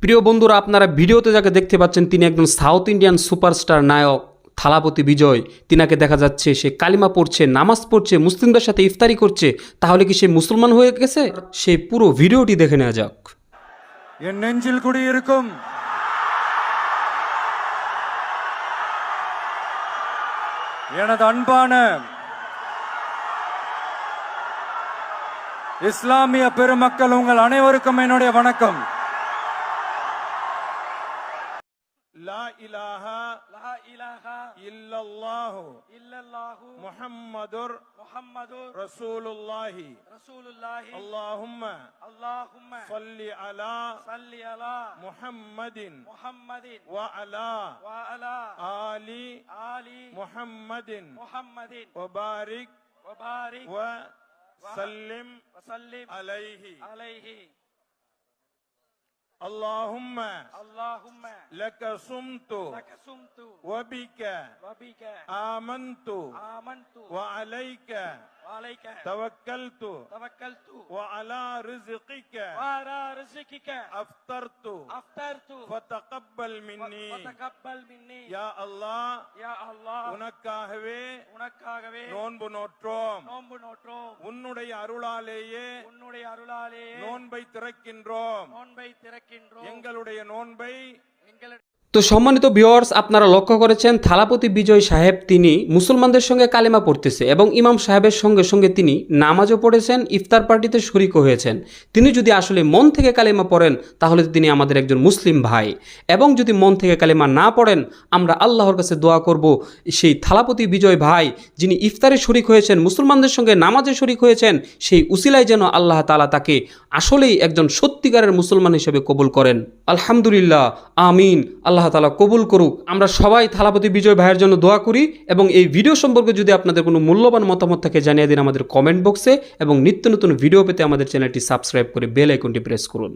প্রিয় বন্ধুরা, আপনারা ভিডিওতে যাকে দেখতে পাচ্ছেন তিনি একজন সাউথ ইন্ডিয়ান সুপারস্টার নায়ক থালাপতি বিজয়। তিনাকে দেখা যাচ্ছে সে কালিমা পড়ছে, নামাজ পড়ছে, মুসলিমদের সাথে ইফতারি করছে। তাহলে কি সে মুসলমান হয়ে গেছে? সেই পুরো ভিডিওটি দেখে নেওয়া যাক। என் நெஞ்சில் குடியிருக்கும் எனது அன்பான இஸ்லாமிய பெருமக்கள், உங்கள் அனைவருக்கும் என்னுடைய வணக்கம். லா இலாஹா இல்லல்லாஹு முஹம்மதுர் ரசூலுல்லாஹி அல்லாஹும்ம ஸல்லி அலா முஹம்மதின் வ அலா ஆலி முஹம்மதின் வ பாரிக் வ சல்லிம் அலைஹி. اللهم لك صمت وبك آمنت وعليك توكلت وعلى رزقك أفطرت فتقبل مني يا الله. உனக்காகவே நோன்பு நோற்றோம். உன்னுடைய அருளாலேயே நோன்பை திறக்கின்றோம். எங்களுடைய நோன்பை তো সম্মানিত ভিউয়ার্স, আপনারা লক্ষ্য করেছেন থালাপতি বিজয় সাহেব তিনি মুসলমানদের সঙ্গে কালেমা পড়তেছে এবং ইমাম সাহেবের সঙ্গে সঙ্গে তিনি নামাজও পড়েছেন, ইফতার পার্টিতে শরীকও হয়েছেন। তিনি যদি আসলে মন থেকে কালেমা পড়েন তাহলে তিনি আমাদের একজন মুসলিম ভাই, এবং যদি মন থেকে কালেমা না পড়েন আমরা আল্লাহর কাছে দোয়া করব সেই থালাপতি বিজয় ভাই যিনি ইফতারে শরীক হয়েছেন, মুসলমানদের সঙ্গে নামাজে শরীক হয়েছেন, সেই উসিলায় যেন আল্লাহ তাআলা তাকে আসলেই একজন সত্যিকারের মুসলমান হিসেবে কবুল করেন। আলহামদুলিল্লাহ, আমিন। আল্লাহ তাআলা কবুল করুক। আমরা সবাই থালাপতি বিজয় ভাইয়ের জন্য দোয়া করি। এবং এই ভিডিও সম্পর্কে যদি আপনাদের কোনো মূল্যবান মতামত থাকে জানিয়ে দিন আমাদের কমেন্ট বক্সে, এবং নিত্য নতুন ভিডিও পেতে আমাদের চ্যানেলটি সাবস্ক্রাইব করে বেল আইকনটি প্রেস করুন।